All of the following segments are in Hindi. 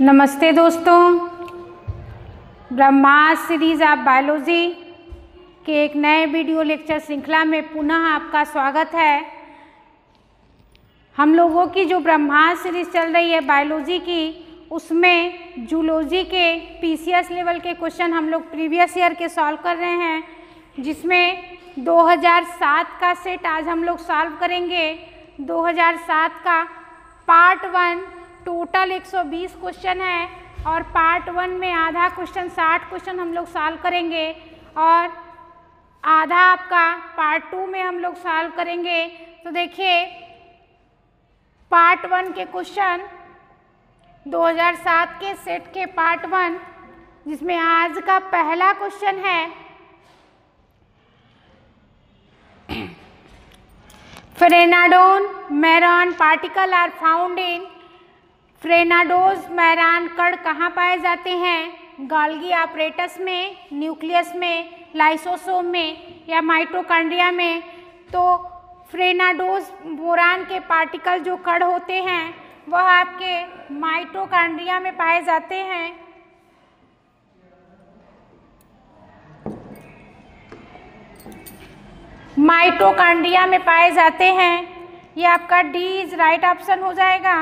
नमस्ते दोस्तों, ब्रह्मास्त्र सीरीज ऑफ बायोलॉजी के एक नए वीडियो लेक्चर श्रृंखला में पुनः आपका स्वागत है। हम लोगों की जो ब्रह्मास्त्र सीरीज चल रही है बायोलॉजी की, उसमें जूलॉजी के पीसीएस लेवल के क्वेश्चन हम लोग प्रीवियस ईयर के सॉल्व कर रहे हैं, जिसमें 2007 का सेट आज हम लोग सॉल्व करेंगे। 2007 का पार्ट 1 टोटल 120 क्वेश्चन है और पार्ट 1 में आधा क्वेश्चन 60 क्वेश्चन हम लोग सॉल्व करेंगे और आधा आपका पार्ट 2 में हम लोग सॉल्व करेंगे। तो देखिए, पार्ट 1 के क्वेश्चन 2007 के सेट के पार्ट 1, जिसमें आज का पहला क्वेश्चन है फ्रेनाडोन मैरान पार्टिकल आर फाउंड इन। फ्रेनाडोज मैरान कण कहाँ पाए जाते हैं? गोल्गी apparatus में, न्यूक्लियस में, लाइसोसोम में या माइटोकॉन्ड्रिया में। तो फ्रेनाडोज बोरान के पार्टिकल जो कण होते हैं वह आपके माइटोकॉन्ड्रिया में पाए जाते हैं। माइटोकॉन्ड्रिया में पाए जाते हैं। ये आपका डी इज राइट ऑप्शन हो जाएगा।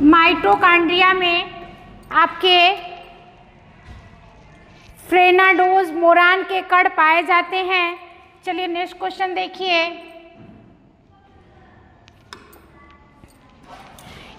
माइटोकॉन्ड्रिया में आपके फ्रेनाडोज बोरान के कण पाए जाते हैं। चलिए नेक्स्ट क्वेश्चन देखिए।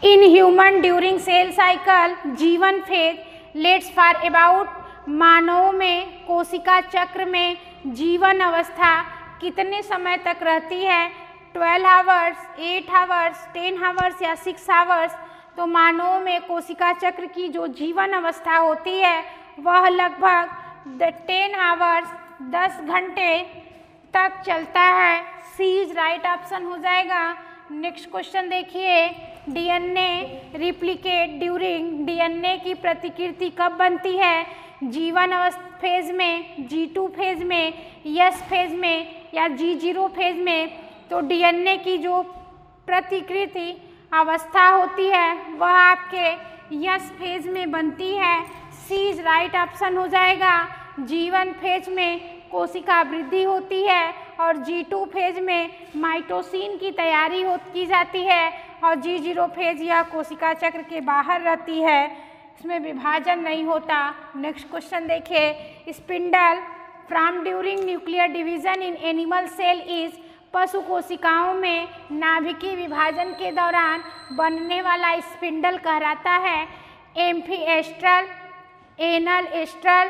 In human during cell cycle G one phase lasts for about, मानव में कोशिका चक्र में जीवन अवस्था कितने समय तक रहती है? 12 आवर्स, 8 आवर्स, 10 आवर्स या 6 आवर्स। तो मानव में कोशिका चक्र की जो जीवन अवस्था होती है वह लगभग 10 आवर्स, 10 घंटे तक चलता है। सी इज राइट ऑप्शन हो जाएगा। नेक्स्ट क्वेश्चन देखिए। डीएनए रिप्लिकेट ड्यूरिंग, डीएनए की प्रतिकृति कब बनती है? जीवन अवस्था फेज में, G2 फेज में, S फेज में या G0 फेज में। तो डीएनए की जो प्रतिकृति अवस्था होती है वह आपके S फेज में बनती है। सी इज राइट ऑप्शन हो जाएगा। जीवन फेज में कोशिका वृद्धि होती है और G2 फेज में माइटोसिन की तैयारी की जाती है और G0 फेज यह कोशिका चक्र के बाहर रहती है, इसमें विभाजन नहीं होता। नेक्स्ट क्वेश्चन देखिए। Spindle from during nuclear division in animal cell is, पशु कोशिकाओं में नाभिकीय विभाजन के दौरान बनने वाला स्पिंडल कहलाता है एम्फीएस्ट्रल, एनल एस्ट्रल,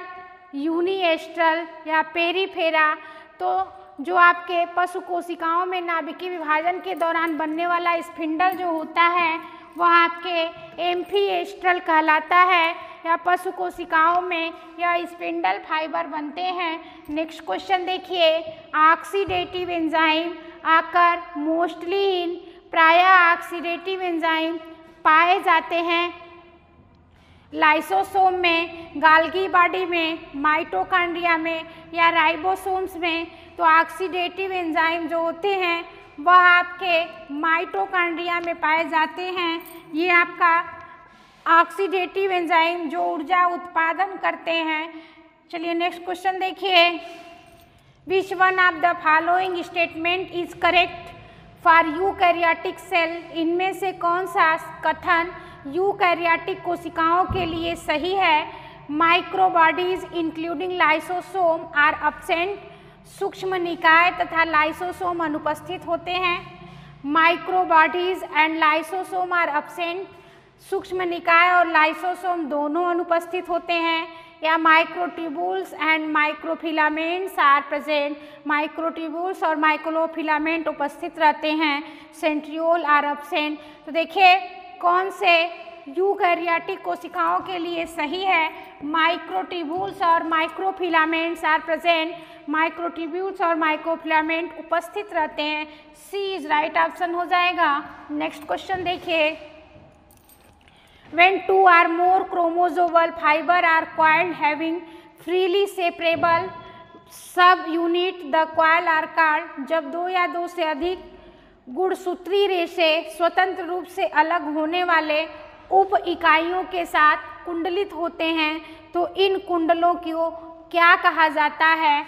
यूनिएस्ट्रल या पेरीफेरा। तो जो आपके पशु कोशिकाओं में नाभिकीय विभाजन के दौरान बनने वाला स्पिंडल जो होता है वह आपके एम्फीएस्ट्रल कहलाता है, या पशु कोशिकाओं में यह स्पिंडल फाइबर बनते हैं। नेक्स्ट क्वेश्चन देखिए। ऑक्सीडेटिव एंजाइम आकर मोस्टली इन, प्रायः ऑक्सीडेटिव एंजाइम पाए जाते हैं लाइसोसोम में, गोल्गी बॉडी में, माइटोकॉन्ड्रिया में या राइबोसोम्स में। तो ऑक्सीडेटिव एंजाइम जो होते हैं वह आपके माइटोकॉन्ड्रिया में पाए जाते हैं। ये आपका ऑक्सीडेटिव एंजाइम जो ऊर्जा उत्पादन करते हैं। चलिए नेक्स्ट क्वेश्चन देखिए। Which one of the following statement is correct for eukaryotic cell, इनमें से कौन सा कथन यूकैरियोटिक कोशिकाओं के लिए सही है? Microbodies including lysosome are absent, सूक्ष्म निकाय तथा लाइसोसोम अनुपस्थित होते हैं। Microbodies and lysosome are absent, सूक्ष्म निकाय और लाइसोसोम दोनों अनुपस्थित होते हैं। या microtubules and microfilaments are present, microtubules और माइक्रोफिलामेंट उपस्थित रहते हैं। Centriole are absent. तो देखिए कौन से यूकैरियोटिक कोशिकाओं के लिए सही है? माइक्रोट्यूबुल्स और माइक्रोफिलामेंट्स आर प्रेजेंट, माइक्रोट्यूबुल्स और माइक्रोफिलामेंट उपस्थित रहते हैं। सी इज राइट ऑप्शन हो जाएगा। नेक्स्ट क्वेश्चन देखिए। When two or more chromosomal fiber are coiled having freely separable subunit the coil are called, जब दो या दो से अधिक गुणसूत्री रेशे स्वतंत्र रूप से अलग होने वाले उप इकाइयों के साथ कुंडलित होते हैं, तो इन कुंडलों को क्या कहा जाता है?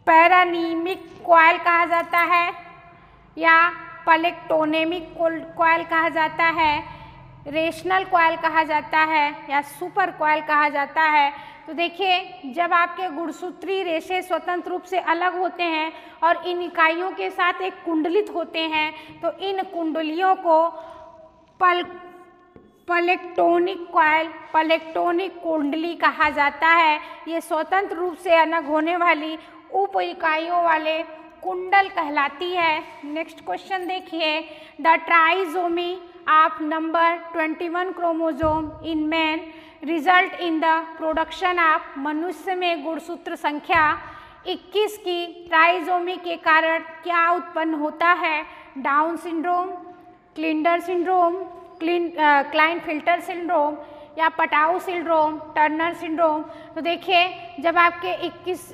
पैरानीमिक कॉइल कहा जाता है या पलेक्टोनेमिक कॉइल कहा जाता है, रेशनल कॉइल कहा जाता है या सुपर कॉइल कहा जाता है। तो देखिए, जब आपके गुणसूत्री रेशे स्वतंत्र रूप से अलग होते हैं और इन इकाइयों के साथ एक कुंडलित होते हैं, तो इन कुंडलियों को पलेक्टोनिक कॉइल, पलेक्टोनिक कुंडली कहा जाता है। ये स्वतंत्र रूप से अलग होने वाली उप इकाइयों वाले कुंडल कहलाती है। नेक्स्ट क्वेश्चन देखिए, the trisomy of number 21 chromosome in man result in the production of, मनुष्य में गुणसूत्र संख्या 21 की ट्राइजोमी के कारण क्या उत्पन्न होता है? Down syndrome, Klinefelter syndrome, Klinefelter syndrome या पटाऊ सिंड्रोम, टर्नर सिंड्रोम। तो देखिए, जब आपके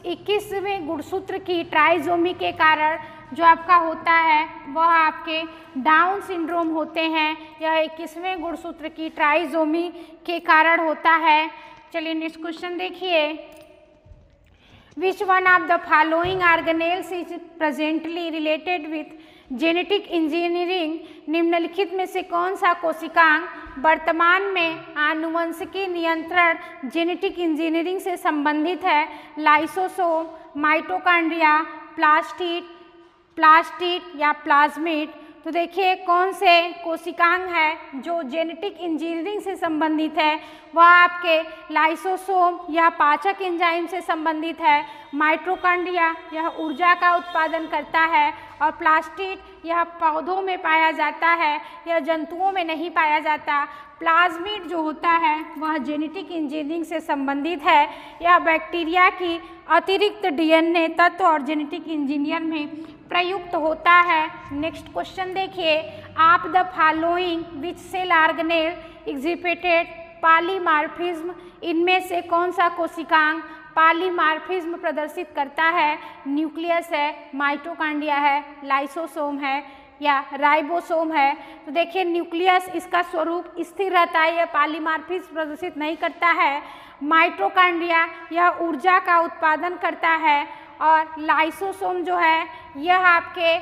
21वें गुणसूत्र की ट्राइजोमी के कारण जो आपका होता है वह आपके डाउन सिंड्रोम होते हैं। यह 21वें गुणसूत्र की ट्राइजोमी के कारण होता है। चलिए नेक्स्ट क्वेश्चन देखिए, which one of the following organelles is presently related with genetic engineering? निम्नलिखित में से कौन सा कोशिकांग वर्तमान में आनुवंशिकी नियंत्रण जेनेटिक इंजीनियरिंग से संबंधित है? लाइसोसोम, माइटोकॉन्ड्रिया, प्लास्टिड या प्लाज्मिड। तो देखिए, कौन से कोशिकांग है जो जेनेटिक इंजीनियरिंग से संबंधित है? वह आपके लाइसोसोम या पाचक एंजाइम से संबंधित है। माइटोकॉन्ड्रिया यह ऊर्जा का उत्पादन करता है और प्लास्टिड यह पौधों में पाया जाता है, यह जंतुओं में नहीं पाया जाता। प्लाज्मिड जो होता है वह जेनेटिक इंजीनियरिंग से संबंधित है, यह बैक्टीरिया की अतिरिक्त डीएनए तत्व और जेनेटिक इंजीनियर में प्रयुक्त होता है। नेक्स्ट क्वेश्चन देखिए, आप the following which cell organelle exhibited polymorphism? इनमें से कौन सा कोशिकांग पॉलीमॉर्फिज्म प्रदर्शित करता है? न्यूक्लियस है, माइटोकॉन्ड्रिया है, लाइसोसोम है या राइबोसोम है। तो देखिए, न्यूक्लियस इसका स्वरूप स्थिर रहता है, यह पॉलीमॉर्फिज्म प्रदर्शित नहीं करता है। माइटोकॉन्ड्रिया यह ऊर्जा का उत्पादन करता है और लाइसोसोम जो है यह आपके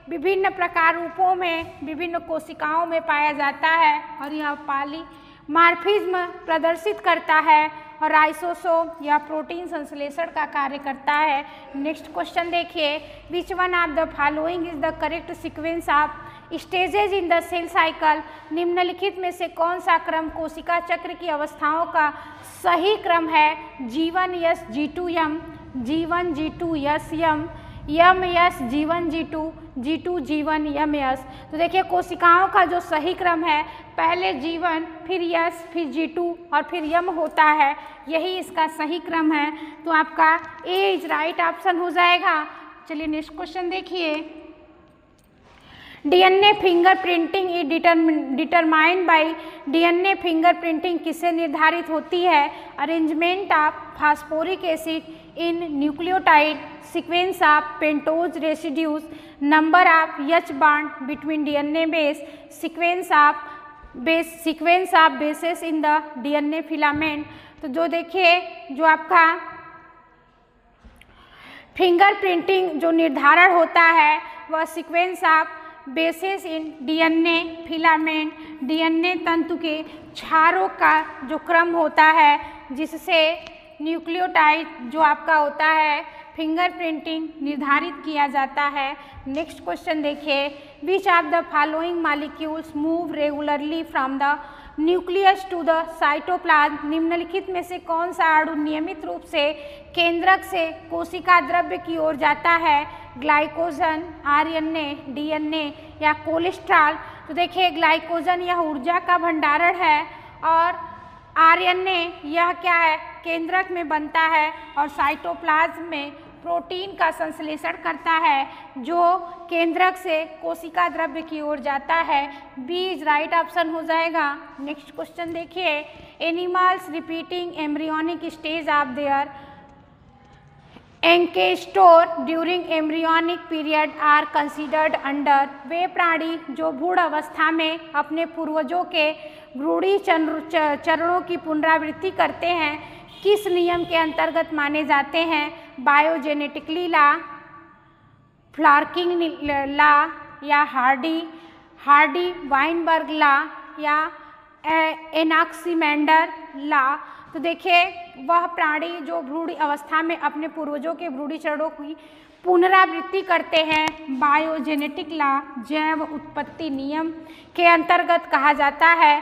विभिन्न प्रकार रूपों में विभिन्न कोशिकाओं में पाया जाता है और यह पॉलीमॉर्फिज्म प्रदर्शित करता है। और राइसोसोम यह प्रोटीन संश्लेषण का कार्य करता है। नेक्स्ट क्वेश्चन देखिए, which one of the following is the correct sequence of stages in the cell cycle? निम्नलिखित में से कौन सा क्रम कोशिका चक्र की अवस्थाओं का सही क्रम है? G1 S G2 M, G1 G2 S M, M S G1 G2, G2 G1 M S। तो देखिए, कोशिकाओं का जो सही क्रम है पहले G1 फिर S फिर G2 और फिर M होता है, यही इसका सही क्रम है। तो आपका A इज राइट ऑप्शन हो जाएगा। चलिए नेक्स्ट क्वेश्चन देखिए, DNA fingerprinting is determined by DNA fingerprinting किससे निर्धारित होती है? Arrangement of phosphoric acid in nucleotide, sequence of pentose residues, number of H bond between DNA base, sequence of bases in the DNA filament. तो जो देखिए, जो आपका फिंगरप्रिंटिंग जो निर्धारण होता है वह sequence of basis in DNA filament, DNA तंतु के क्षारों का जो क्रम होता है जिससे न्यूक्लियोटाइड जो आपका होता है फिंगरप्रिंटिंग निर्धारित किया जाता है। नेक्स्ट क्वेश्चन देखिए, which of the following molecules move regularly from the nucleus to the cytoplasm? निम्नलिखित में से कौन सा अणु नियमित रूप से केंद्रक से कोशिका द्रव्य की ओर जाता है? ग्लाइकोजन, आरएनए, डीएनए या कोलेस्ट्रॉल? तो देखिए, ग्लाइकोजन यह ऊर्जा का भंडारण है और आरएनए यह क्या है, केंद्रक में बनता है और साइटोप्लाज्म में प्रोटीन का संश्लेषण करता है जो केंद्रक से कोशिका द्रव्य की ओर जाता है। बी इज राइट ऑप्शन हो जाएगा। नेक्स्ट क्वेश्चन देखिए, animals repeating embryonic stage of their ancestor during embryonic period are considered under, वे प्राणी जो भ्रूण अवस्था में अपने पूर्वजों के भ्रूणी चरणों की पुनरावृत्ति करते हैं, किस नियम के अंतर्गत माने जाते हैं? बायोजेनेटिकली लॉ, फ्लार्किंग लॉ या हार्डी वाइनबर्ग लॉ या एनाक्सिमेंडर लॉ। तो देखिए वह प्राणी जो भ्रूण अवस्था में अपने पूर्वजों के भ्रूणी चरणों की पुनरावृत्ति करते हैं, बायोजेनेटिक लॉ जैव उत्पत्ति नियम के अंतर्गत कहा जाता है।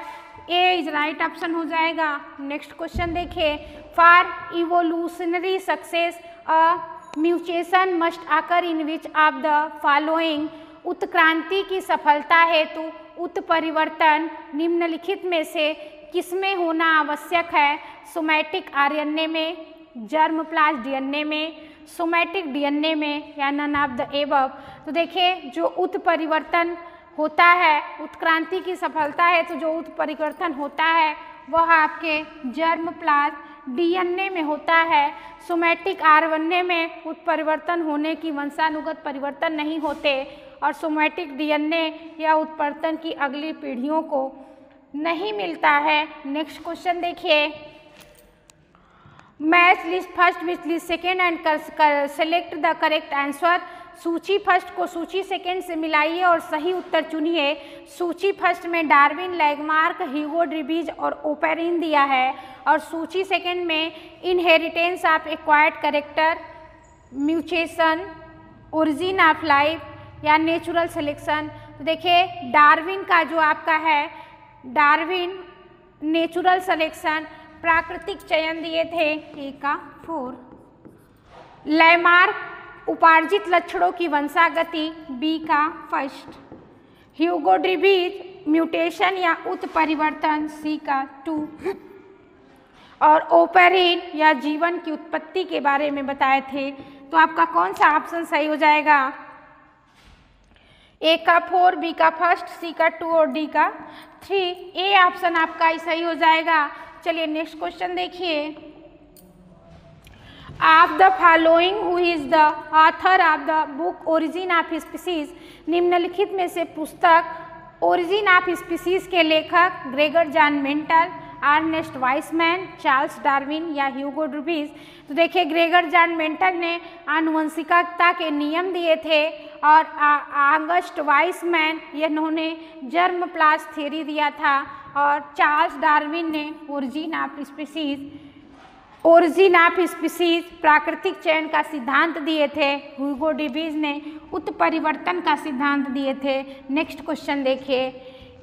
ए इज राइट ऑप्शन हो जाएगा। नेक्स्ट क्वेश्चन देखिए, for evolutionary success a mutation must आकर इन विच ऑफ द फॉलोइंग, उत्क्रांति की सफलता हेतु उत्परिवर्तन निम्नलिखित में से किसमें होना आवश्यक है? सोमैटिक आरएनए में, जर्मप्लाज्म डीएनए में, सोमैटिक डीएनए में या नन ऑफ द एबव। तो देखिए जो उत्परिवर्तन होता है, उत्क्रांति की सफलता है तो जो उत्परिवर्तन होता है वह आपके जर्मप्लाज्म डीएनए में होता है। सोमैटिक आरएनए में उत्परिवर्तन होने की वंशानुगत परिवर्तन नहीं होते और सोमैटिक डीएनए या उत्परिवर्तन की अगली पीढ़ियों को नहीं मिलता है। नेक्स्ट क्वेश्चन देखिए, match list first which list second and select the correct answer. सूची फर्स्ट को सूची सेकेंड से मिलाइए और सही उत्तर चुनिए। सूची फर्स्ट में डार्विन, लैंगमार्क, ह्यूगो ड्यूबीज और ओपेरिन दिया है और सूची सेकेंड में inheritance of acquired character, mutation, origin of life या नेचुरल सिलेक्शन। तो देखिए डार्विन का जो आपका है, डार्विन नेचुरल सिलेक्शन प्राकृतिक चयन दिए थे, ए का 4। लैंगमार्क उपार्जित लक्षणों की वंशागति, बी का 1। ह्यूगो ड्यूबीज म्यूटेशन या उत्परिवर्तन, सी का 2। और ओपेरिन या जीवन की उत्पत्ति के बारे में बताए थे। तो आपका कौन सा ऑप्शन सही हो जाएगा? ए का 4, बी का 1, सी का 2 और डी का 3। ए ऑप्शन आपका ही सही हो जाएगा। चलिए नेक्स्ट क्वेश्चन देखिए, of the following who is the author of the book origin of species, निम्नलिखित में से पुस्तक ओरिजिन ऑफ स्पीसीज के लेखक Gregor John Mendel, Ernest Weismann, Charles Darwin या ह्यूगो ड्यूबीज। तो देखिए ग्रेगर जॉन मेंटल ने आनुवंशिकता के नियम दिए थे और ऑगस्ट वाइसमैन इन्होंने जर्मप्लाज्म थ्योरी दिया था और चार्ल्स डार्विन ने ओरिजिन ऑफ स्पीसीज प्राकृतिक चयन का सिद्धांत दिए थे। ह्यूगो ड्यूबीज ने उत्परिवर्तन का सिद्धांत दिए थे। नेक्स्ट क्वेश्चन देखिए,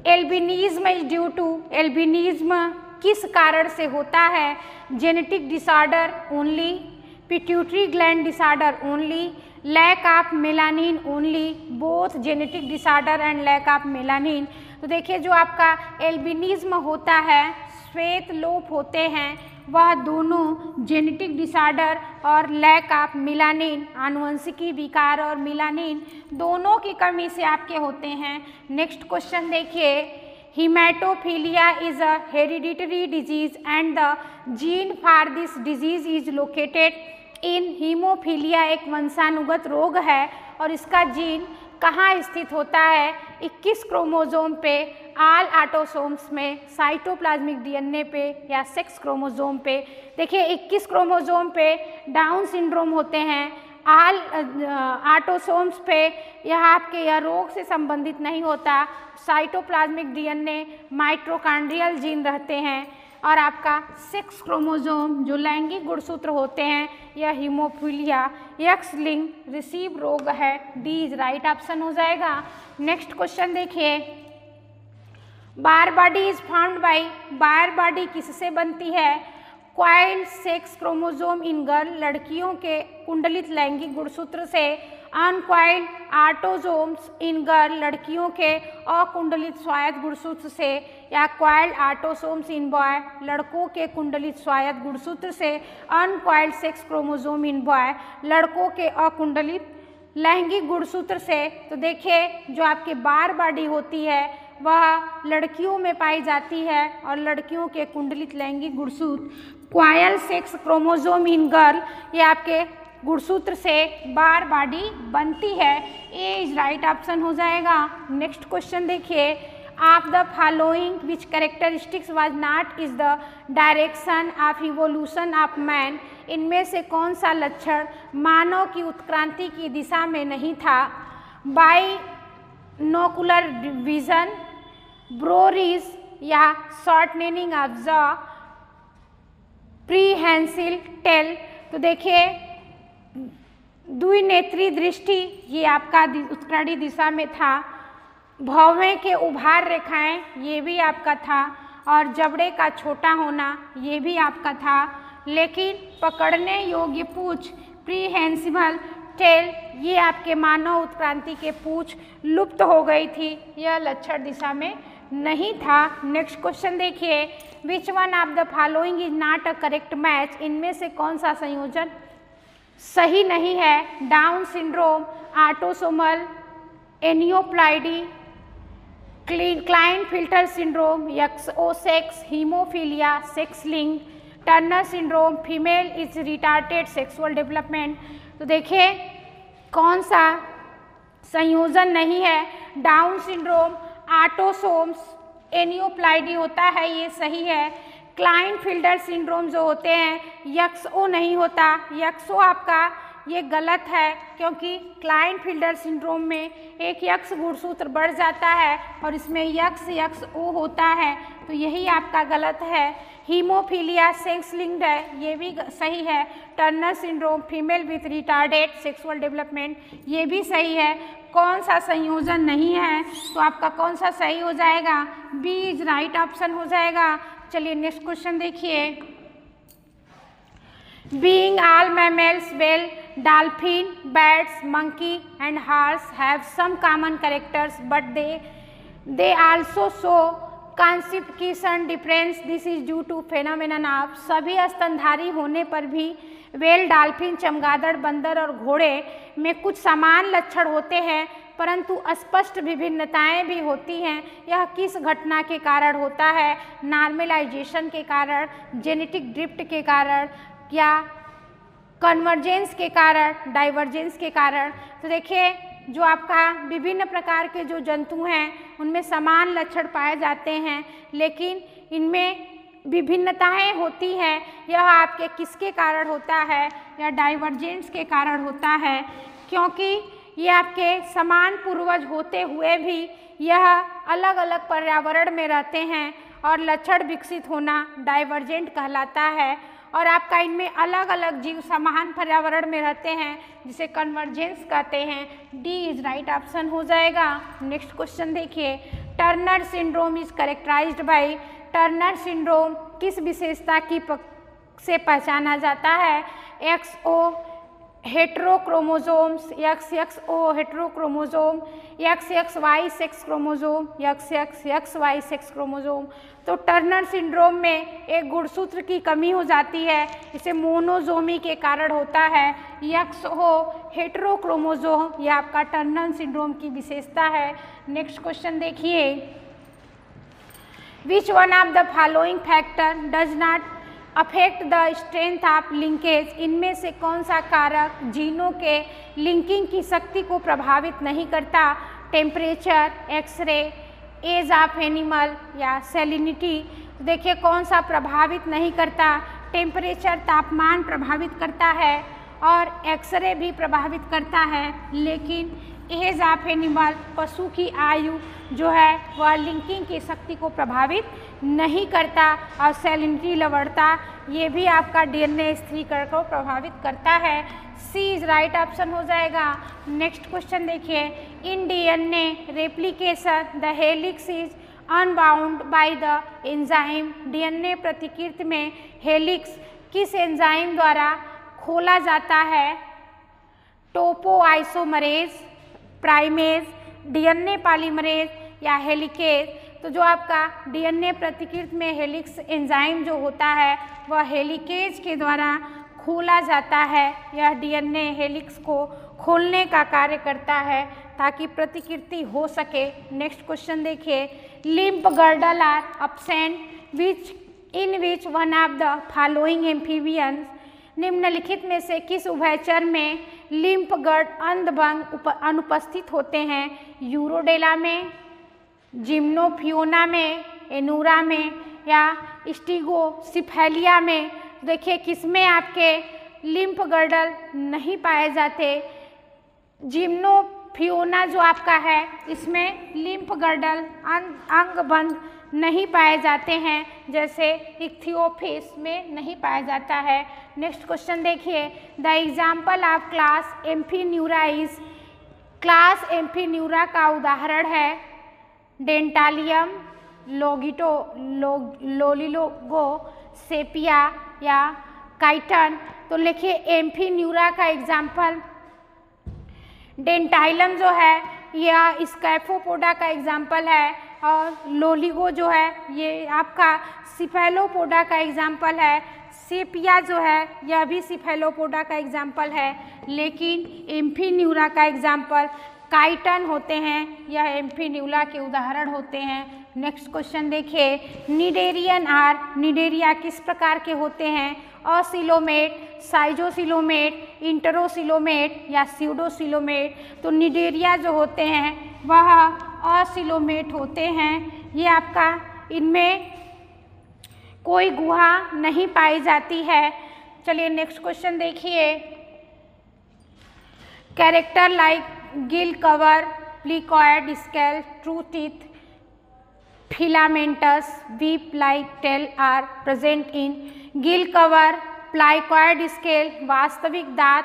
albinism is due to, albinism किस कारण से होता है? Genetic disorder only, pituitary gland disorder only, lack of melanin only, both genetic disorder and lack of melanin. तो देखिए जो आपका एल्बिनिज्म होता है, श्वेत लोप होते हैं, वह दोनों जेनेटिक डिसऑर्डर और लैक ऑफ मेलानिन, आनुवंशिकी विकार और मेलानिन दोनों की कमी से आपके होते हैं। नेक्स्ट क्वेश्चन देखिए, haemophilia is a hereditary disease and the gene for this disease is located in. Haemophilia एक वंशानुगत रोग है और इसका जीन कहाँ स्थित होता है? 21 क्रोमोसोम पे, आल ऑटोसोम्स में, साइटोप्लाज्मिक डीएनए पे या सेक्स क्रोमोसोम पे। देखिए 21 क्रोमोसोम पे डाउन सिंड्रोम होते हैं, आल ऑटोसोम्स पे यह आपके यह रोग से संबंधित नहीं होता। साइटोप्लाज्मिक डीएनए माइटोकॉन्ड्रियल जीन रहते हैं और आपका सेक्स क्रोमोसोम जो लैंगिक गुणसूत्र होते हैं यह हीमोफीलिया एक्स लिंक रिसीव रोग है। डी इज राइट ऑप्शन हो जाएगा। नेक्स्ट क्वेश्चन देखिए, Barr body is found by, Barr body किससे बनती है? Coiled sex chromosome in girl, लड़कियों के कुंडलित लैंगिक गुणसूत्र से, अनक्वाइल्ड ऑटोसोम्स इन गर्ल, लड़कियों के अकुंडलित स्वायत्त गुणसूत्र से, या क्वाइल्ड ऑटोसोम्स इन बॉय, लड़कों के कुंडलित स्वायत्त गुणसूत्र से, अनक्वाइल्ड सेक्स क्रोमोसोम इन बॉय, लड़कों के अकुंडलित लैंगिक गुणसूत्र से। तो देखिए जो आपके बार बॉडी होती है वह लड़कियों में पाई जाती है और लड़कियों के कुंडलित लैंगिक गुणसूत्र coil sex chromosome in girl, ये आपके गुणसूत्र से बार बॉडी बनती है। ए इज राइट ऑप्शन हो जाएगा। नेक्स्ट क्वेश्चन देखिए, of the following which characteristics was not is the direction of evolution of man, इनमें से कौन सा लक्षण मानव की उत्क्रांति की दिशा में नहीं था? बाइनोकुलर विजन, ब्रोरीज या शॉर्टनिंग ऑफ जॉ, प्रीहेंसिल टेल। तो देखिए द्विनेत्री दृष्टि ये आपका उत्क्रमणी दिशा में था, भौवें के उभार रेखाएं ये भी आपका था, और जबड़े का छोटा होना ये भी आपका था, लेकिन पकड़ने योग्य पूंछ प्रीहेंसिबल टेल ये आपके मानव उत्क्रांति के पूंछ लुप्त हो गई थी, यह लक्षण दिशा में नहीं था। नेक्स्ट क्वेश्चन देखिए, which one of the following is not a correct match, इनमें से कौन सा संयोजन सही नहीं है? Down syndrome, autosomal aneuploidy, Klinefelter syndrome, XO sex, haemophilia, sex लिंग, Turner syndrome, female is retarded sexual development. तो देखिए कौन सा संयोजन नहीं है? डाउन सिंड्रोम, ऑटोसोम्स एनियोप्लाइडी होता है, ये सही है। क्लाइनफिल्टर सिंड्रोम जो होते हैं, XO नहीं होता, XO आपका ये गलत है, क्योंकि क्लाइनफिल्टर सिंड्रोम में एक X गुणसूत्र बढ़ जाता है और इसमें XO होता है, तो यही आपका गलत है। हीमोफीलिया सेक्स लिंक्ड है, ये भी सही है। Turner syndrome, female with retarded sexual development, ये भी सही है। कौन सा संयोजन नहीं है? तो आपका कौन सा सही हो जाएगा? बी इज राइट ऑप्शन हो जाएगा। चलिए नेक्स्ट क्वेश्चन देखिए, being all mammals whale, dolphin, bats, monkey and horse have some common characters but they also show conspicuous difference. This is due to phenomenon of, सभी स्तनधारी होने पर भी वेल, डॉल्फिन, चमगादड़, बंदर और घोड़े में कुछ समान लक्षण होते हैं, परंतु स्पष्ट विभिन्नताएं भी होती हैं। यह किस घटना के कारण होता है? नॉर्मलाइजेशन के कारण, जेनेटिक ड्रिफ्ट के कारण, या कन्वर्जेंस के कारण, डाइवर्जेंस के कारण। तो देखिए जो आपका विभिन्न प्रकार के जो जंतु हैं उनमें समान लक्षण पाए जाते हैं, लेकिन इनमें विभिन्नताएं होती हैं। यह आपके किसके कारण होता है? या डाइवर्जेंस के कारण होता है, क्योंकि ये आपके समान पूर्वज होते हुए भी यह अलग अलग पर्यावरण में रहते हैं और लक्षण विकसित होना डाइवर्जेंट कहलाता है। और आपका इनमें अलग अलग जीव समान पर्यावरण में रहते हैं, जिसे कन्वर्जेंस कहते हैं। डी इज राइट ऑप्शन हो जाएगा। नेक्स्ट क्वेश्चन देखिए, Turner syndrome is characterized by, Turner syndrome किस विशेषता की से पहचाना जाता है? XO heterochromosomes, XXO heterochromosome, XXY sex chromosome, XXY sex chromosome. तो टर्नर सिंड्रोम में एक गुणसूत्र की कमी हो जाती है, इसे मोनोजोमी के कारण होता है। XO हेट्रोक्रोमोसोम यह आपका टर्नर सिंड्रोम की विशेषता है। नेक्स्ट क्वेश्चन देखिए, which one of the following factor does not affect the strength of linkage, इनमें से कौन सा कारक जीनों के लिंकिंग की शक्ति को प्रभावित नहीं करता? Temperature, X-ray, age of animal या सैलिनिटी। देखिए कौन सा प्रभावित नहीं करता? टेम्परेचर तापमान प्रभावित करता है और एक्सरे भी प्रभावित करता है, लेकिन एज ऑफ एनिमल पशु की आयु जो है वह लिंकिंग की शक्ति को प्रभावित नहीं करता। और सैलिनिटी लवणता ये भी आपका DNA स्थिरीकरण को प्रभावित करता है। सी इज राइट ऑप्शन हो जाएगा। नेक्स्ट क्वेश्चन देखिए, इन DNA replication the helix is unbound by the enzyme, DNA प्रतिकृति में हेलिक्स किस एंजाइम द्वारा खोला जाता है? टोपोआइसोमरेज, प्राइमेज, DNA पॉलीमरेज या हेलिकेज। तो जो आपका DNA प्रतिकृति में हेलिक्स एंजाइम जो होता है वह हेलिकेज के द्वारा खोला जाता है। यह DNA हेलिक्स को खोलने का कार्य करता है ताकि प्रतिकृति हो सके। नेक्स्ट क्वेश्चन देखिए, limb girdle are absent which in which one of the following amphibians, निम्नलिखित में से किस उभयचर में लिम्फ गर्ड अंधभंग अनुपस्थित होते हैं? यूरोडेला में, जिम्नोफियोना में, एनूरा में या स्टिगोसिफेलिया में? देखिए किसमें आपके लिम्फ गर्डल नहीं पाए जाते? जिम्नोफियोना जो आपका है इसमें लिम्फ गर्डल अंगबंध नहीं पाए जाते हैं, जैसे इक्थियोफिस में नहीं पाया जाता है। नेक्स्ट क्वेश्चन देखिए, the example of class amphineura is? Class amphineura का उदाहरण है डेंटालियम, लोलिलोगो, सेपिया या काइटन। तो लिखिए एम्फीन्यूरा का एग्जाम्पल डेंटाइलम जो है यह स्कैफोपोडा का एग्जाम्पल है, और लोलिगो जो है ये आपका सिफेलोपोडा का एग्जाम्पल है, सेपिया जो है यह भी सिफेलोपोडा का एग्जाम्पल है, लेकिन एम्फीन्यूरा का एग्जाम्पल काइटन होते हैं, यह एम्फीन्यूरा के उदाहरण होते हैं। नेक्स्ट क्वेश्चन देखिए, निडेरियन आर? निडेरिया किस प्रकार के होते हैं? असिलोमेट, साइजोसिलोमेट, इंटरोसिलोमेट या स्यूडोसिलोमेट? तो निडेरिया जो होते हैं वह असिलोमेट होते हैं। ये आपका इनमें कोई गुहा नहीं पाई जाती है। चलिए नेक्स्ट क्वेश्चन देखिए, character like gill cover, placoid scale, true teeth, filamentous, whip like tail are present in? Gill cover, placoid scale, वास्तविक दांत,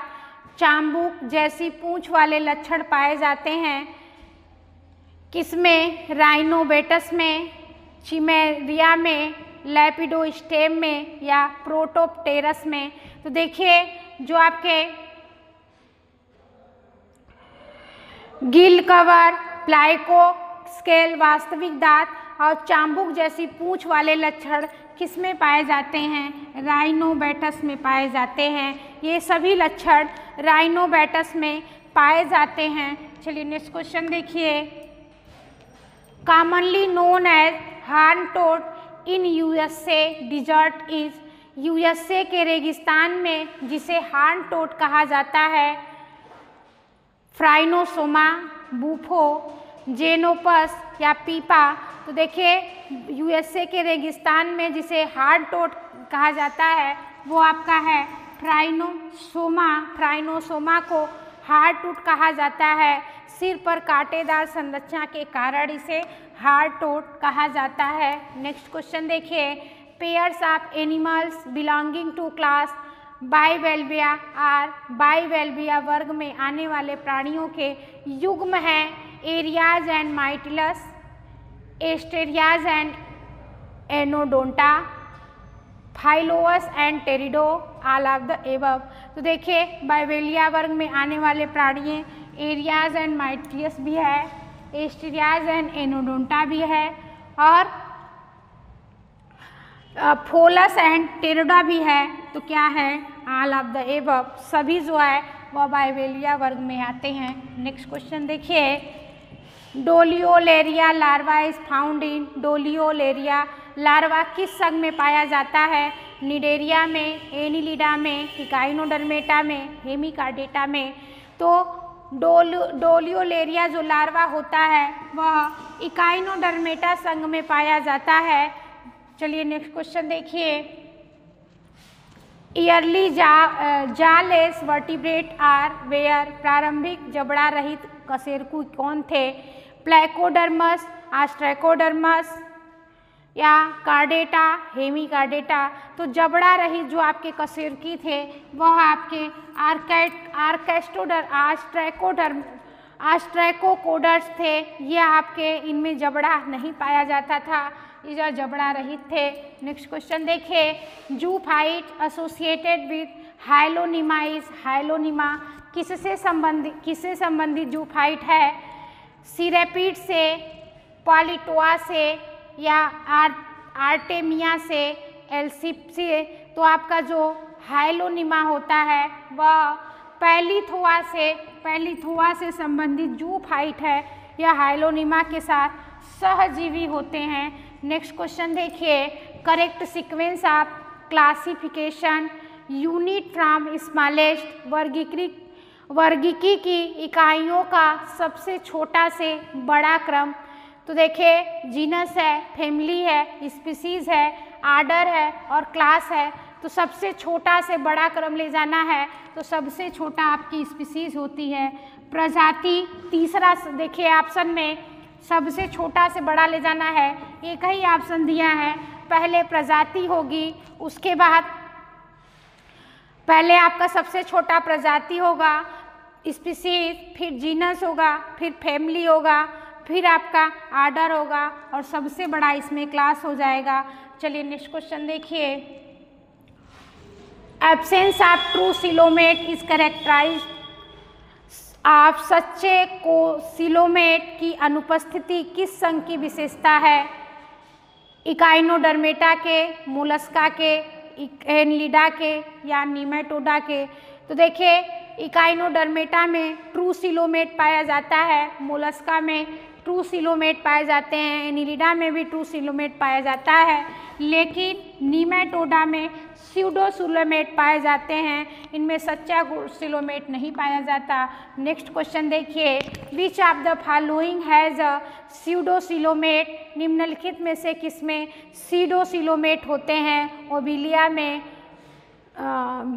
चाम्बुक जैसी पूंछ वाले लक्षण पाए जाते हैं किसमें? राइनोबेटस में, चिमेरिया में, लेपिडोस्टेम में या प्रोटोप्टेरस में? तो देखिए जो आपके गिल कवर, प्लाइको स्केल, वास्तविक दांत और चाम्बुक जैसी पूंछ वाले लक्षण किसमें पाए जाते हैं? राइनोबेटस में पाए जाते हैं। ये सभी लक्षण राइनोबेटस में पाए जाते हैं। चलिए नेक्स्ट क्वेश्चन देखिए, commonly known as horn toad in USA desert is? USA के रेगिस्तान में जिसे हॉर्न टोड कहा जाता है, फ्राइनोसोमा, बूफो, जेनोपस या पीपा? तो देखिए यूएसए के रेगिस्तान में जिसे हॉर्न टोड कहा जाता है वो आपका है फ्राइनोसोमा। फ्राइनोसोमा को हॉर्न टोड कहा जाता है। सिर पर कांटेदार संरचना के कारण इसे हॉर्न टोड कहा जाता है। नेक्स्ट क्वेश्चन देखिए, pairs of animals belonging to class Bivalvia are? Bivalvia वर्ग में आने वाले प्राणियों के युग्म हैं areas and Mytilus, Asterias and Anodonta, Pholas and Teredo, all of the above? तो देखिए बाइवेलिया वर्ग में आने वाले प्राणी एरियाज एंड माइटिलस भी है, एस्टेरियाज एंड एनोडोंटा भी है और फोलस एंड टेरिडा भी है। तो क्या है? All of the above. सभी जो है वह बाइवेलिया वर्ग में आते हैं। नेक्स्ट क्वेश्चन देखिए, doliolaria larva is found in? Doliolaria larva किस संघ में पाया जाता है? निडेरिया में, एनिलिडा में, इकाइनोडर्मेटा में, हेमिकार्डेटा में? तो डोलियोलेरिया जो लार्वा होता है वह इकाइनोडर्मेटा संघ में पाया जाता है। चलिए नेक्स्ट क्वेश्चन देखिए, ईयरली जालेस वर्टिब्रेट आर वेयर? प्रारंभिक जबड़ा रहित कशेरुकी कौन थे? प्लेकोडर्मस, ऑस्ट्रेकोडर्मस या कार्डेटा, हेमिकार्डेटा? तो जबड़ा रहित जो आपके कशेरुकी थे वह आपके ऑस्ट्रेकोकोडर्स थे। ये आपके इनमें जबड़ा नहीं पाया जाता था, ये जबड़ा रहित थे। नेक्स्ट क्वेश्चन देखिए, जूफाइट एसोसिएटेड विद हाइलोनिमा इज? हाइलोनिमा किससे संबंधित जूफाइट है? सीरेपिड से, पॉलिटोआ से या आर्टेमिया से, एल्सिप से? तो आपका जो हाइलोनिमा होता है वह पैलिथोआ से संबंधित जूफाइट है। यह हाइलोनिमा के साथ सहजीवी होते हैं। नेक्स्ट क्वेश्चन देखिए, correct sequence of classification unit from smallest, वर्गीकी की इकाइयों का सबसे छोटा से बड़ा क्रम। तो देखिए जीनस है, फैमिली है, स्पीसीज है, आर्डर है और क्लास है। तो सबसे छोटा से बड़ा क्रम ले जाना है तो सबसे छोटा आपकी स्पीसीज होती है। प्रजाति तीसरा देखिए ऑप्शन में सबसे छोटा से बड़ा ले जाना है, एक ही ऑप्शन दिया है। पहले प्रजाति होगी, उसके बाद पहले आपका सबसे छोटा प्रजाति होगा, स्पीसीज, फिर जीनस होगा, फिर फैमिली होगा, फिर आपका आर्डर होगा और सबसे बड़ा इसमें क्लास हो जाएगा। चलिए नेक्स्ट क्वेश्चन देखिए। Absence of true coelomate is characterized, आप सच्चे को सिलोमेट की अनुपस्थिति किस संघ की विशेषता है? इकाइनोडर्मेटा के, मोलस्का के, एनलिडा के या नीमेटोडा के? तो देखिए इकाइनोडर्मेटा में ट्रू सिलोमेट पाया जाता है, मोलस्का में ट्रू सिलोमेट पाए जाते हैं, एनिलिडा में भी ट्रू सिलोमेट पाया जाता है, लेकिन नीमेटोडा में स्यूडो सिलोमेट पाए जाते हैं, इनमें सच्चा सिलोमेट नहीं पाया जाता। नेक्स्ट क्वेश्चन देखिए, which of the following has a pseudo coelomate, निम्नलिखित में से किसमें स्यूडो सिलोमेट होते हैं? ओबिलिया में,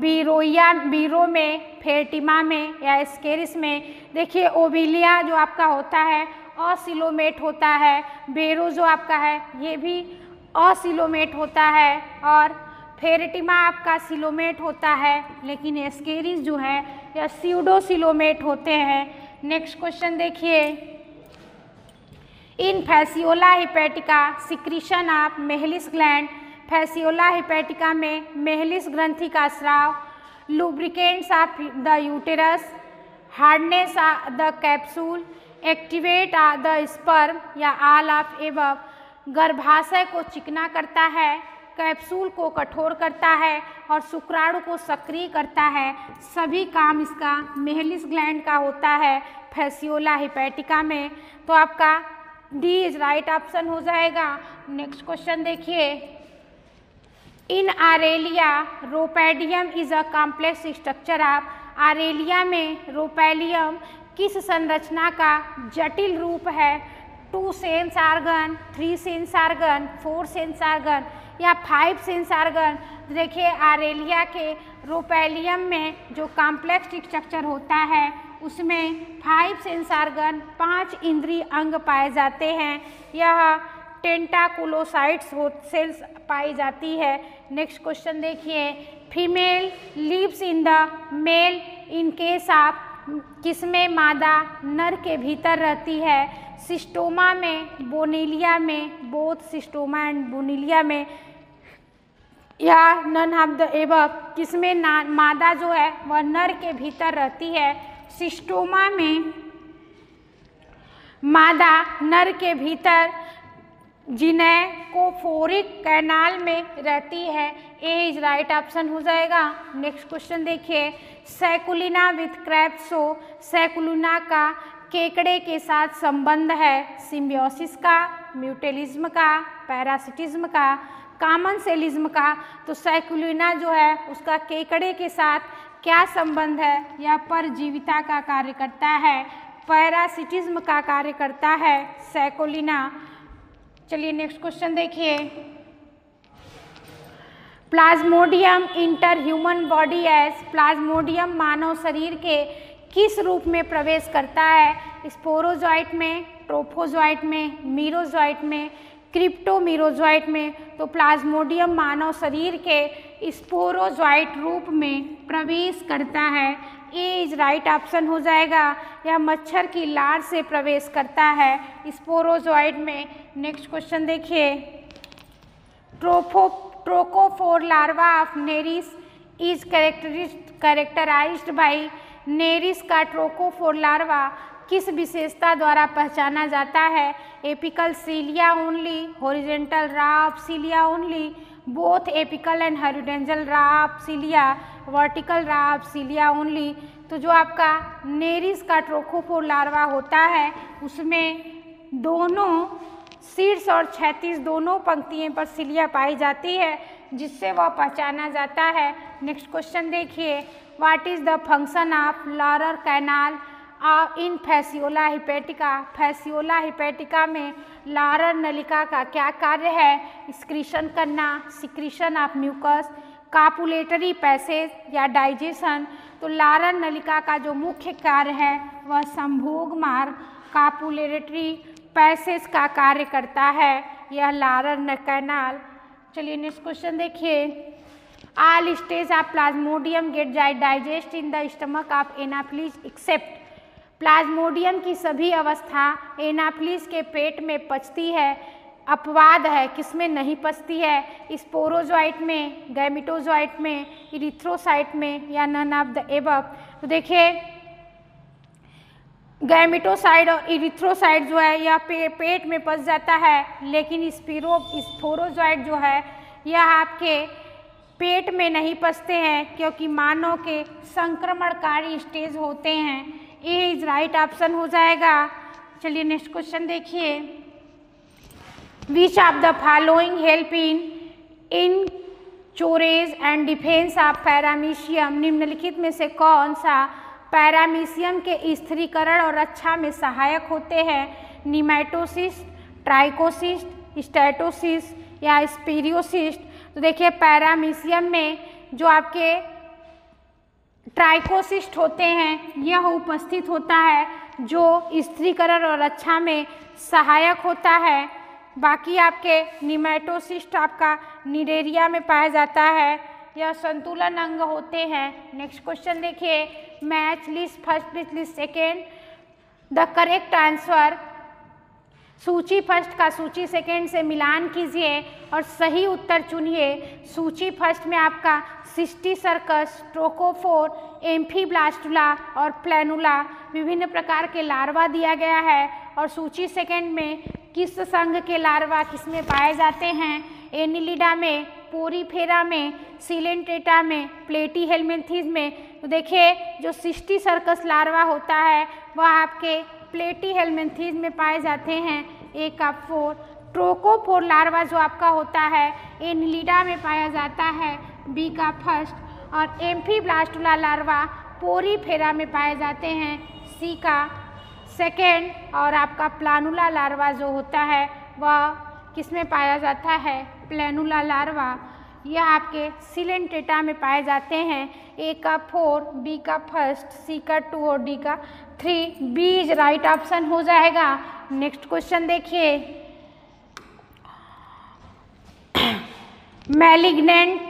बीरो में, फेर्टिमा में या एस्केरिस में? देखिए ओबिलिया जो आपका होता है असिलोमेट होता है, बेरो जो आपका है ये भी असिलोमेट होता है और फेरेटिमा आपका सिलोमेट होता है, लेकिन एस्केरिस जो है या स्यूडो सिलोमेट होते हैं। नेक्स्ट क्वेश्चन देखिए, in Fasciola hepatica secretion of Mehlis gland, Fasciola hepatica में मेहलिस ग्रंथि का स्राव, lubricants of the uterus, hardness of the capsule, activate the sperm या ऑल ऑफ एबव, गर्भाशय को चिकना करता है, कैप्सूल को कठोर करता है और शुक्राणु को सक्रिय करता है। सभी काम इसका मेहलिस ग्लैंड का होता है फैसियोला हिपैटिका में। तो आपका डी इज राइट ऑप्शन हो जाएगा। नेक्स्ट क्वेश्चन देखिए, in Aurelia rhopalium is a complex structure of, Aurelia में रोपैलियम किस संरचना का जटिल रूप है? 2 sense organ, 3 sense organ, 4 sense organ या 5 सेंस ऑर्गन? देखिए आरेलिया के रोपैलियम में जो कॉम्प्लेक्स स्ट्रक्चर होता है उसमें 5 सेंस ऑर्गन, 5 इंद्रिय अंग पाए जाते हैं। यह टेंटाकुलोसाइट्स सेल्स पाई जाती है। नेक्स्ट क्वेश्चन देखिए, female lives in the male in case of, किसमें मादा नर के भीतर रहती है? सिस्टोमा में, बोनीलिया में, बोथ सिस्टोमा एंड बोनीलिया में या नन ऑफ द एबव, किसमें मादा जो है वह नर के भीतर रहती है? सिस्टोमा में मादा नर के भीतर जिनेकोफोरिक कैनाल में रहती है। ए इज राइट ऑप्शन हो जाएगा। नेक्स्ट क्वेश्चन देखिए, सैकुलिना विथ क्रैप्सो, सैकुलिना का केकड़े के साथ संबंध है? सिम्बियोसिस का, म्यूटेलिज्म का, पैरासिटिज्म का, कॉमन सेलिज्म का? तो सैकुलिना जो है उसका केकड़े के साथ क्या संबंध है? यह परजीविता का कार्य करता है, पैरासिटिज्म का कार्य करता है सैकुलिना। चलिए नेक्स्ट क्वेश्चन देखिए, Plasmodium enter human body as, Plasmodium मानव शरीर के किस रूप में प्रवेश करता है? स्पोरोजॉइट में, ट्रोफोजॉइट में, मीरोजॉइट में, क्रिप्टोमीरोजॉइट में? तो प्लाज्मोडियम मानव शरीर के स्पोरोजॉइट रूप में प्रवेश करता है। ए इज राइट ऑप्शन हो जाएगा। यह मच्छर की लार से प्रवेश करता है स्पोरोजॉइट में। नेक्स्ट क्वेश्चन देखिए, trochophore larva of Nereis is characterized by, Nereis का ट्रोकोफोर लार्वा किस विशेषता द्वारा पहचाना जाता है? Apical cilia only, horizontal row of cilia only, both apical and horizontal row of cilia, vertical row of cilia only? तो जो आपका नेरिस का ट्रोकोफोर लार्वा होता है उसमें दोनों शीर्ष और क्षैतिज दोनों पंक्तियों पर सीलिया पाई जाती है, जिससे वह पहचाना जाता है। नेक्स्ट क्वेश्चन देखिए, what is the function of Laurer canal in Fasciola hepatica. Fasciola hepatica में लारर नलिका का क्या कार्य है? एक्सक्रीशन करना, secretion of mucus, copulatory passage या डाइजेशन। तो लारर नलिका का जो मुख्य कार्य है वह संभोग मार्ग कापुलेटरी पैसेज का कार्य करता है, यह लारर कैनाल। चलिए नेक्स्ट क्वेश्चन देखिए, all stage of Plasmodium get digest in the stomach of Anopheles except. Plasmodium की सभी अवस्था एनाफिलिस के पेट में पचती है, अपवाद है किसमें नहीं पचती है? स्पोरोजोइट में, गैमेटोजोइट में, इरिथ्रोसाइट में या नन ऑफ द एबव। तो देखिए गैमेटोसाइट और इरिथ्रोसाइट जो है यह पेट में पच जाता है, लेकिन स्पोरोजोइट जो है यह आपके पेट में नहीं पचते हैं क्योंकि मानव के संक्रमणकारी स्टेज होते हैं। ए इज राइट ऑप्शन हो जाएगा। चलिए नेक्स्ट क्वेश्चन देखिए, which of the following help in storage and defence of paramecium. निम्नलिखित में से कौन सा पैरामीशियम के स्थिरीकरण और रक्षा में सहायक होते हैं? निमैटोसिस्ट, ट्राइकोसिस्ट, स्टैटोसिस्ट या स्पीरियोसिस्ट। तो देखिए पैरामीशियम में जो आपके ट्राइकोसिस्ट होते हैं यह उपस्थित होता है जो स्थिरीकरण और रक्षा में सहायक होता है। बाकी आपके निमैटोसिस्ट आपका निडेरिया में पाया जाता है, यह संतुलन अंग होते हैं। नेक्स्ट क्वेश्चन देखिए, match list first with list second the correct answer. सूची फर्स्ट का सूची सेकेंड से मिलान कीजिए और सही उत्तर चुनिए। सूची फर्स्ट में आपका सिस्टी सर्कस, ट्रोकोफोर, एम्फीब्लास्टुला और प्लैनुला विभिन्न प्रकार के लार्वा दिया गया है, और सूची सेकेंड में किस संघ के लार्वा किसमें पाए जाते हैं? एनिलिडा में, पोरीफेरा में, सिलेंट्रेटा में, प्लेटीहेल्मिन्थीज में। तो देखिए जो सिस्टी सर्कस लार्वा होता है वह आपके प्लेटीहेल्मिन्थीज में पाए जाते हैं, ए का 4। ट्रोकोफोर लार्वा जो आपका होता है एनिलिडा में पाया जाता है, बी का 1। और एम्फीब्लास्टुला लार्वा पोरीफेरा में पाए जाते हैं, सी का 2। और आपका प्लानुला लार्वा जो होता है वह किसमें पाया जाता है? Planula larva. यह आपके सिलेंट्रेटा में पाए जाते हैं, ए का 4, बी का 1, सी का 2 और डी का 3। बी इज राइट ऑप्शन हो जाएगा। नेक्स्ट क्वेश्चन देखिए, malignant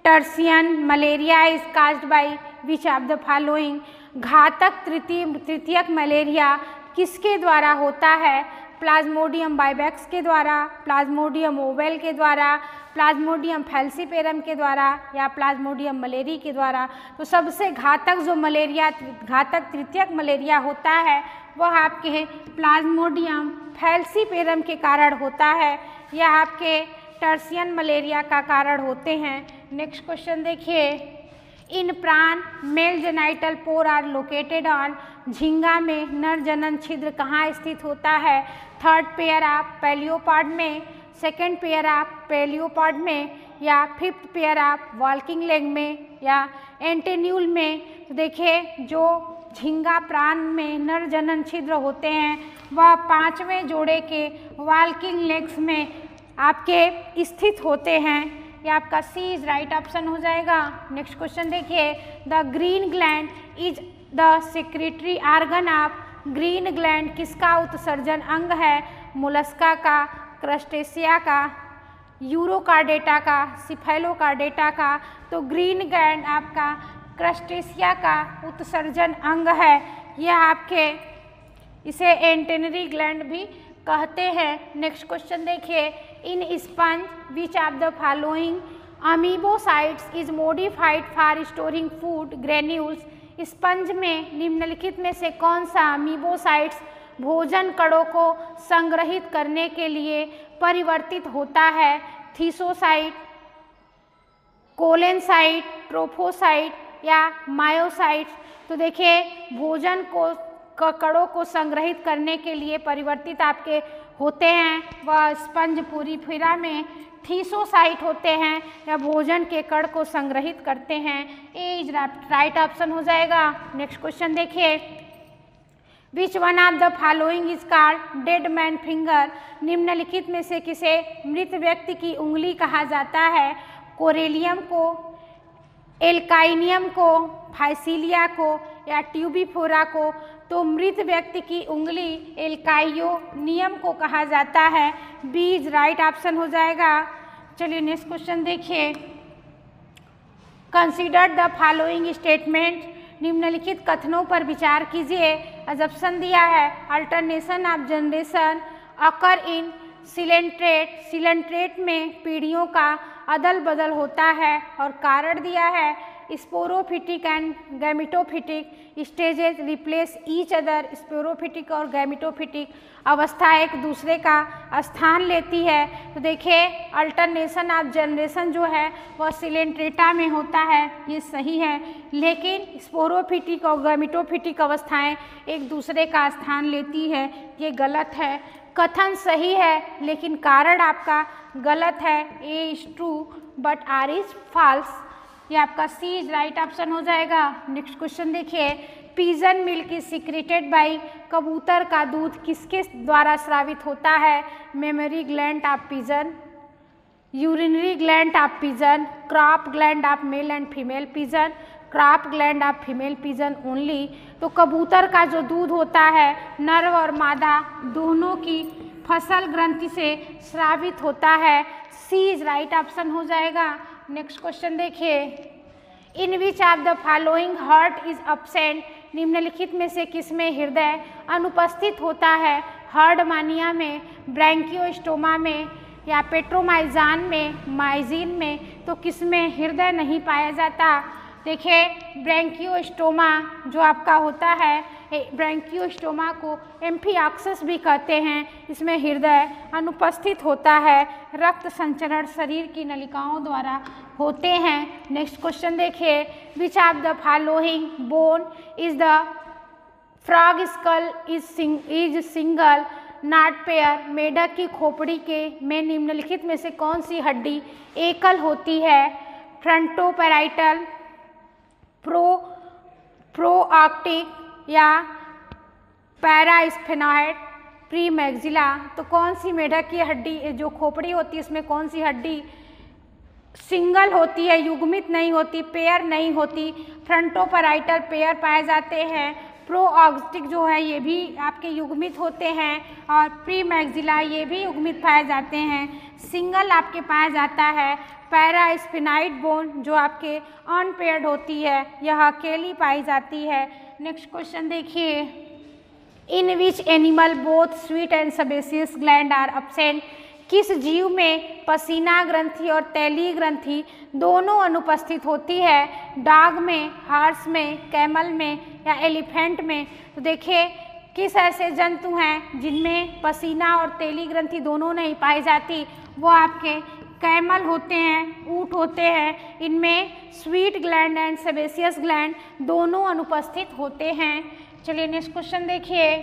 tertian malaria is caused by which of the following. घातक तृतीयक मलेरिया किसके द्वारा होता है? प्लाज्मोडियम बाइबैक्स के द्वारा, प्लाज्मोडियम ओवेल के द्वारा, प्लाज्मोडियम फैल्सीपेरम के द्वारा या प्लाज्मोडियम मलेरी के द्वारा। तो सबसे घातक जो मलेरिया, घातक तृतीयक मलेरिया होता है वह आपके प्लाज्मोडियम फैल्सीपेरम के कारण होता है, यह आपके टर्सियन मलेरिया का कारण होते हैं। नेक्स्ट क्वेश्चन देखिए, in prawn male genital pore are located on. झींगा में नर जनन छिद्र कहाँ स्थित होता है? 3rd पेयर ऑफ पैलियोपॉड में, 2nd पेयर ऑफ पैलियोपॉड में या 5th pair of walking leg में या एंटेन्यूल में। तो देखिए जो झींगा प्राण में नर जनन छिद्र होते हैं वह 5वें जोड़े के वॉल्किंग लेग्स में आपके स्थित होते हैं, ये आपका सी इज राइट ऑप्शन हो जाएगा। नेक्स्ट क्वेश्चन देखिए, the green gland is the secretory organ of. Green gland किसका उत्सर्जन अंग है? मोलस्का का, क्रस्टेशिया का, यूरोकार्डेटा का, सिफेलोकार्डेटा का। तो ग्रीन ग्लैंड आपका क्रस्टेशिया का उत्सर्जन अंग है, यह आपके इसे एंटेनरी ग्लैंड भी कहते हैं। नेक्स्ट क्वेश्चन देखिए, in sponge which of the following amoebocytes is modified for storing food granules. Sponge में निम्नलिखित में से कौन सा अमीबोसाइट्स भोजन कणों को संग्रहित करने के लिए परिवर्तित होता है? थीसोसाइट, कोलेनसाइट, ट्रोफोसाइट या मायोसाइट्स। तो देखिए भोजन को कणों को संग्रहित करने के लिए परिवर्तित आपके होते हैं, वह स्पंज पोरिफेरा में थीसोसाइट होते हैं या भोजन के कण को संग्रहित करते हैं। ए इज राइट ऑप्शन हो जाएगा। नेक्स्ट क्वेश्चन देखिए, which one of the following is called dead man finger, निम्नलिखित में से किसे मृत व्यक्ति की उंगली कहा जाता है? कोरेलियम को, एल्काइनियम को, फाइसिलिया को या ट्यूबिफोरा को? तो मृत व्यक्ति की उंगली एल्काइनियम को कहा जाता है। बी इज राइट ऑप्शन हो जाएगा। चलिए नेक्स्ट क्वेश्चन देखिए, कंसीडर द फॉलोइंग स्टेटमेंट, निम्नलिखित कथनों पर विचार कीजिए। अजप्शन दिया है, alternation of generation occur in coelenterate, coelenterate में पीढ़ियों का अदल बदल होता है। और कारण दिया है, sporophytic and gametophytic stages replace each other, sporophytic और गैमिटोफिटिक अवस्था एक दूसरे का स्थान लेती है। तो देखिए अल्टरनेशन ऑफ जनरेशन जो है वह सिलेंट्रेटा में होता है, ये सही है, लेकिन स्पोरोफिटिक और गैमिटोफिटिक अवस्थाएं एक दूसरे का स्थान लेती है, ये गलत है। कथन सही है लेकिन कारण आपका गलत है। A is true but R is false, ये आपका सी इज राइट ऑप्शन हो जाएगा। नेक्स्ट क्वेश्चन देखिए, pigeon milk is secreted by, कबूतर का दूध किसके द्वारा स्रावित होता है? Mammary gland of pigeon, urinary gland of pigeon, crop gland of male and female pigeon, crop gland of female pigeon only. तो कबूतर का जो दूध होता है नर और मादा दोनों की फसल ग्रंथि से स्रावित होता है। सी इज राइट ऑप्शन हो जाएगा। नेक्स्ट क्वेश्चन देखिए, in which of the following heart is absent, निम्नलिखित में से किसमें हृदय अनुपस्थित होता है? हार्डमानिया में, ब्रैंकियोस्टोमा में या पेट्रोमाइजान में, माइजीन में? तो किसमें हृदय नहीं पाया जाता? देखिए ब्रैंकियोस्टोमा जो आपका होता है, ब्रैंकियोस्टोमा को एम्फिऑक्सिस भी कहते हैं, इसमें हृदय अनुपस्थित होता है। रक्त संचरण शरीर की नलिकाओं द्वारा होते हैं। नेक्स्ट क्वेश्चन देखिए, which of the following bone is the frog skull is single not pair, मेढक की खोपड़ी के में निम्नलिखित में से कौन सी हड्डी एकल होती है? फ्रंटोपैराइटल, प्रोआक्टिक या पैरास्फेनॉइड, प्रीमैक्सिला? तो कौन सी मेढक की हड्डी जो खोपड़ी होती है उसमें कौन सी हड्डी सिंगल होती है, युग्मित नहीं होती, पेयर नहीं होती? फ्रंटोपैराइटल पेयर पाए जाते हैं, प्रोआक्टिक जो है ये भी आपके युग्मित होते हैं और प्रीमैक्सिला ये भी युग्मित पाए जाते हैं। सिंगल आपके पाया जाता है पैरास्फेनॉइड बोन जो आपके अनपेयर्ड होती है, यह अकेली पाई जाती है। नेक्स्ट क्वेश्चन देखिए, in which animal both sweat and sebaceous gland are absent, किस जीव में पसीना ग्रंथि और तैलीय ग्रंथि दोनों अनुपस्थित होती है? डॉग में, हॉर्स में, कैमल में या एलिफेंट में? तो देखिए किस ऐसे जंतु हैं जिनमें पसीना और तैलीय ग्रंथि दोनों नहीं पाई जाती? वो आपके कैमल होते हैं, ऊंट होते हैं, इनमें sweat gland and sebaceous gland दोनों अनुपस्थित होते हैं। चलिए नेक्स्ट क्वेश्चन देखिए,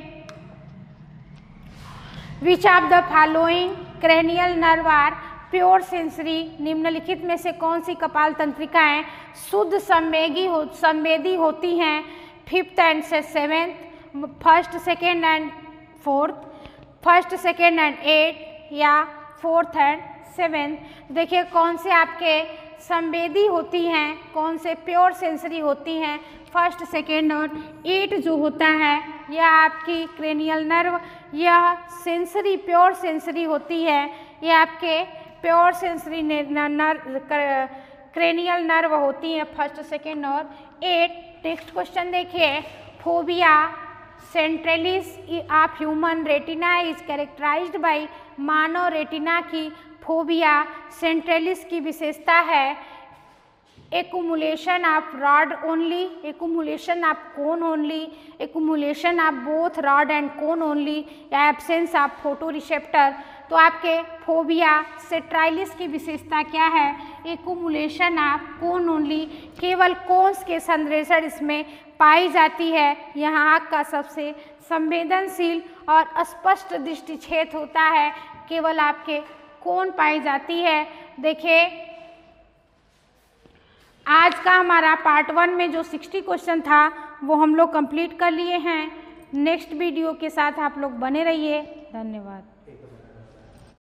which of the following cranial nerve are pure sensory, निम्नलिखित में से कौन सी कपाल तंत्रिकाएं शुद्ध संवेदी होती हैं? Fifth and seventh, first second and fourth, first second and eight या फोर्थ एंड सेवेंथ? देखिए कौन से आपके संवेदी होती हैं, कौन से प्योर सेंसरी होती हैं? फर्स्ट सेकेंड और एट जो होता है यह आपकी क्रेनियल नर्व, यह सेंसरी प्योर सेंसरी होती है, यह आपके प्योर सेंसरी क्रेनियल नर्व होती हैं फर्स्ट सेकेंड और एट। नेक्स्ट क्वेश्चन देखिए, fovea centralis of human retina is characterized by, मानव रेटिना की फोबिया सेंट्रलिस की विशेषता है accumulation of rod only, accumulation of cone only, accumulation of both rod and cone only या एब्सेंस ऑफ फोटो रिसेप्टर? तो आपके फोबिया सेंट्रलिस की विशेषता क्या है? एक्युमुलेशन ऑफ कोन ओनली, केवल कोन्स के संश्लेषण इसमें पाई जाती है। यहाँ आँख का सबसे संवेदनशील और स्पष्ट दृष्टि क्षेत्र होता है, केवल आपके कोण पाई जाती है। देखिए आज का हमारा पार्ट 1 में जो 60 क्वेश्चन था वो हम लोग कंप्लीट कर लिए हैं। नेक्स्ट वीडियो के साथ आप लोग बने रहिए। धन्यवाद।